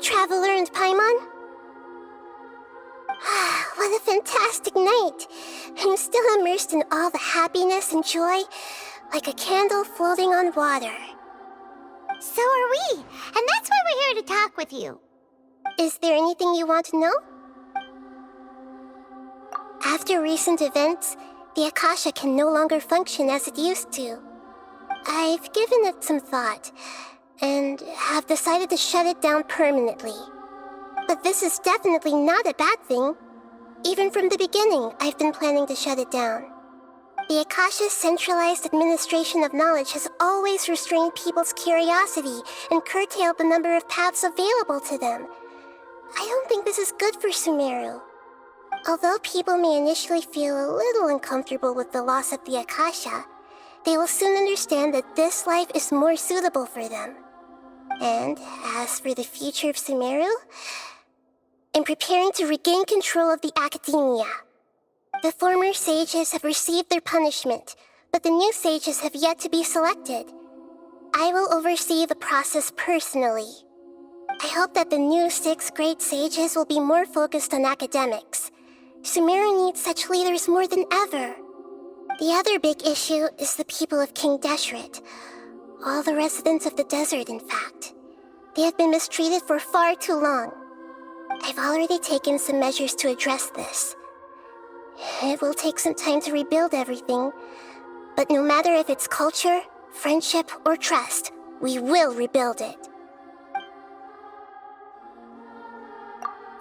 Traveler and Paimon. What a fantastic night! I'm still immersed in all the happiness and joy, like a candle floating on water. So are we, and that's why we're here to talk with you. Is there anything you want to know? After recent events, the Akasha can no longer function as it used to. I've given it some thought, and have decided to shut it down permanently. But this is definitely not a bad thing. Even from the beginning, I've been planning to shut it down. The Akasha's centralized administration of knowledge has always restrained people's curiosity and curtailed the number of paths available to them. I don't think this is good for Sumeru. Although people may initially feel a little uncomfortable with the loss of the Akasha, they will soon understand that this life is more suitable for them. And as for the future of Sumeru, I'm preparing to regain control of the academia. The former sages have received their punishment, but the new sages have yet to be selected. I will oversee the process personally. I hope that the new 6 great sages will be more focused on academics. Sumeru needs such leaders more than ever. The other big issue is the people of King Deshret. All the residents of the desert, in fact. They have been mistreated for far too long. I've already taken some measures to address this. It will take some time to rebuild everything, but no matter if it's culture, friendship, or trust, we will rebuild it.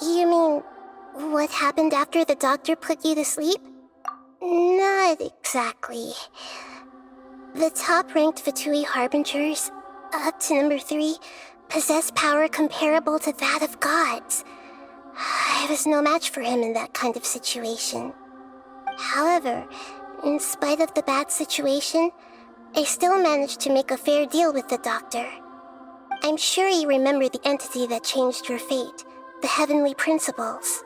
You mean, what happened after the doctor put you to sleep? Not exactly. The top-ranked Fatui Harbingers, up to number 3, possess power comparable to that of gods. I was no match for him in that kind of situation. However, in spite of the bad situation, I still managed to make a fair deal with the doctor. I'm sure you remember the entity that changed your fate, the Heavenly Principles.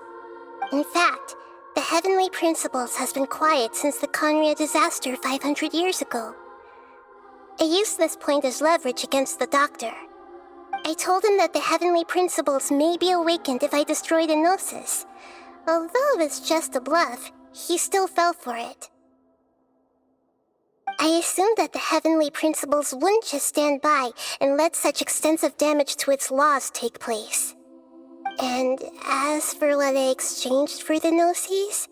In fact, the Heavenly Principles has been quiet since the Conria disaster 500 years ago. I used this point as leverage against the doctor. I told him that the Heavenly Principles may be awakened if I destroy the Gnosis. Although it's just a bluff, he still fell for it. I assumed that the Heavenly Principles wouldn't just stand by and let such extensive damage to its laws take place. And as for what I exchanged for the Gnosis,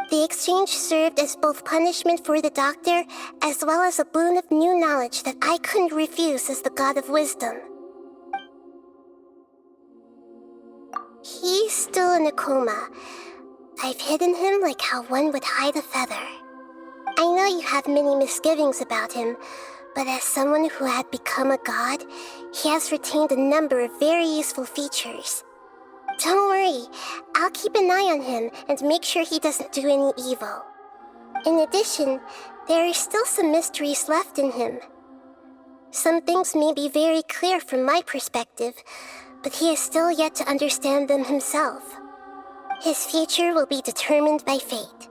the exchange served as both punishment for the doctor as well as a boon of new knowledge that I couldn't refuse as the God of Wisdom. He's still in a coma. I've hidden him like how one would hide a feather. I know you have many misgivings about him, but as someone who had become a god, he has retained a number of very useful features. Don't worry, I'll keep an eye on him and make sure he doesn't do any evil. In addition, there are still some mysteries left in him. Some things may be very clear from my perspective, but he is still yet to understand them himself. His future will be determined by fate.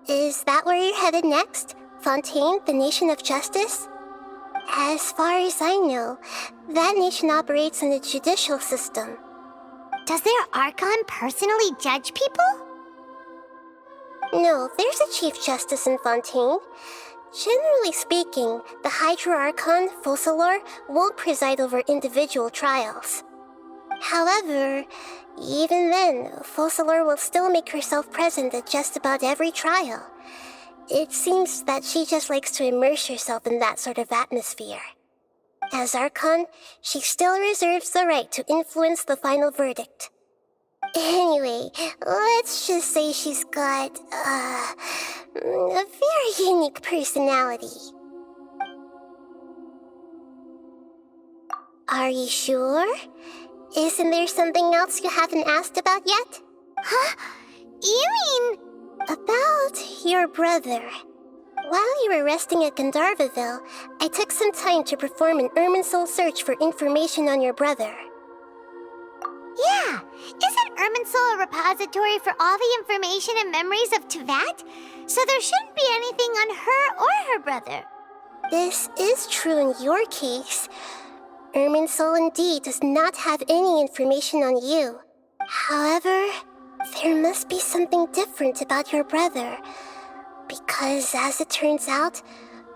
Is that where you're headed next? Fontaine, the Nation of Justice? As far as I know, that nation operates in the judicial system. Does their Archon personally judge people? No, there's a Chief Justice in Fontaine. Generally speaking, the Hydra Archon, Focalor, won't preside over individual trials. However, even then, Focalor will still make herself present at just about every trial. It seems that she just likes to immerse herself in that sort of atmosphere. As Archon, she still reserves the right to influence the final verdict. Anyway, let's just say she's got, a very unique personality. Are you sure? Isn't there something else you haven't asked about yet? Huh? You mean... About your brother. While you were resting at Gandharvaville, I took some time to perform an Irminsul search for information on your brother. Yeah, isn't Irminsul a repository for all the information and memories of Tevat? So there shouldn't be anything on her or her brother. This is true in your case, Irminsul indeed does not have any information on you. However, there must be something different about your brother. Because, as it turns out,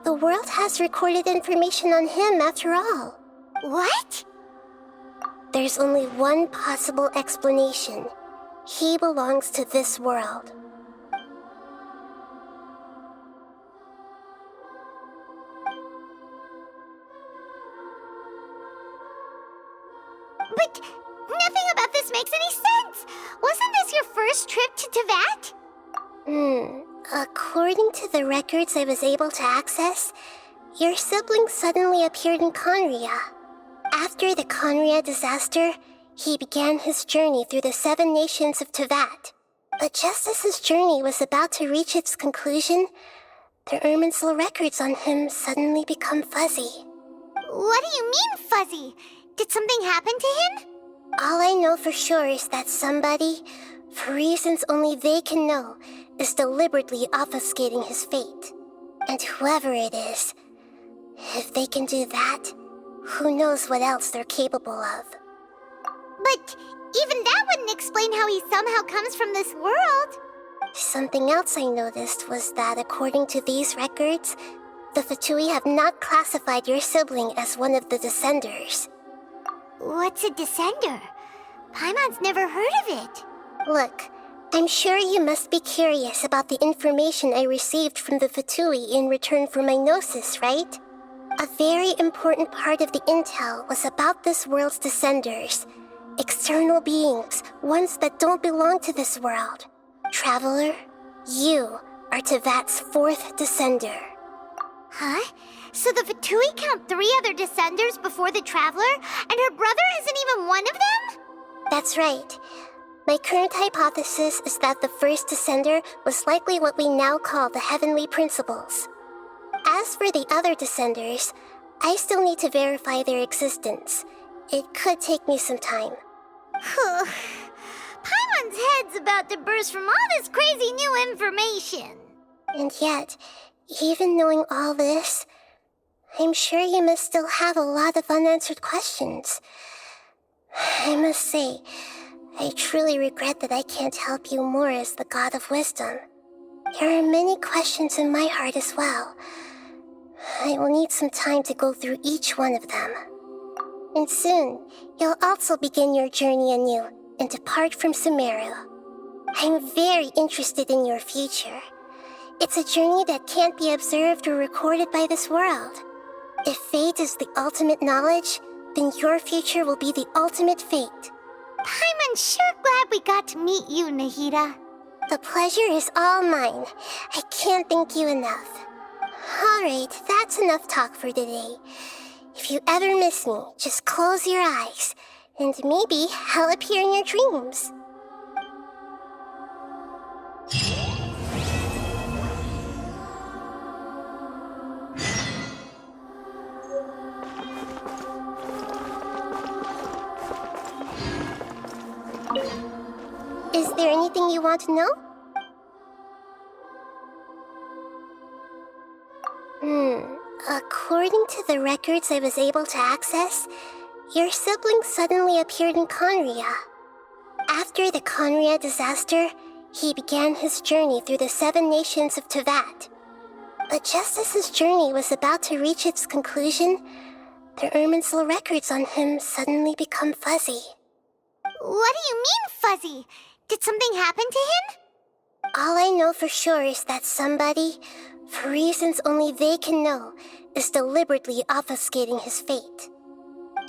the world has recorded information on him after all. What? There's only one possible explanation. He belongs to this world. But nothing about this makes any sense! Wasn't this your first trip to Teyvat? According to the records I was able to access, your sibling suddenly appeared in Conria. After the Conria disaster, he began his journey through the 7 nations of Teyvat. But just as his journey was about to reach its conclusion, the Irminsul records on him suddenly become fuzzy. What do you mean, fuzzy? Did something happen to him? All I know for sure is that somebody, for reasons only they can know, is deliberately obfuscating his fate. And whoever it is, if they can do that, who knows what else they're capable of. But even that wouldn't explain how he somehow comes from this world. Something else I noticed was that according to these records, the Fatui have not classified your sibling as one of the Descenders. What's a Descender? Paimon's never heard of it. Look, I'm sure you must be curious about the information I received from the Fatui in return for my gnosis, right? A very important part of the intel was about this world's Descenders. External beings, ones that don't belong to this world. Traveler, you are Teyvat's 4th Descender. Huh? So the Fatui count 3 other Descenders before the Traveler, and her brother isn't even one of them? That's right. My current hypothesis is that the first Descender was likely what we now call the Heavenly Principles. As for the other Descenders, I still need to verify their existence. It could take me some time. Paimon's head's about to burst from all this crazy new information. And yet, even knowing all this, I'm sure you must still have a lot of unanswered questions. I must say, I truly regret that I can't help you more as the God of Wisdom. There are many questions in my heart as well. I will need some time to go through each one of them. And soon, you'll also begin your journey anew and depart from Sumeru. I'm very interested in your future. It's a journey that can't be observed or recorded by this world. If fate is the ultimate knowledge, then your future will be the ultimate fate. Paimon's sure glad we got to meet you, Nahida. The pleasure is all mine. I can't thank you enough. Alright, that's enough talk for today. If you ever miss me, just close your eyes, and maybe I'll appear in your dreams. Is there anything you want to know? According to the records I was able to access, your sibling suddenly appeared in Conria. After the Conria disaster, he began his journey through the 7 nations of Teyvat. But just as his journey was about to reach its conclusion, the Irminsul records on him suddenly become fuzzy. What do you mean, fuzzy? Did something happen to him? All I know for sure is that somebody, for reasons only they can know, is deliberately obfuscating his fate.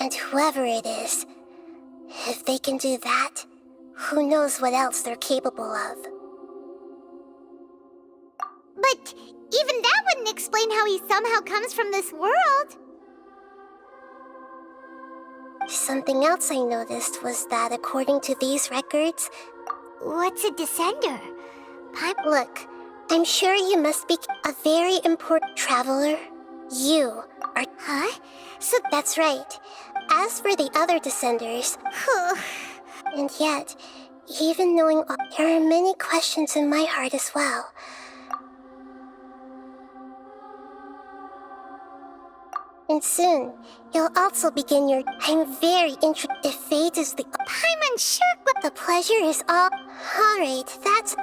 And whoever it is, if they can do that, who knows what else they're capable of. But even that wouldn't explain how he somehow comes from this world. Something else I noticed was that according to these records... What's a Descender? Look, I'm sure you must be a very important traveler. You are... Huh? So that's right. As for the other Descenders... And yet, even knowing all, there are many questions in my heart as well. And soon, you'll also begin your... I'm very interested. If fate is the... I'm unsure. The pleasure is all... Alright, that's...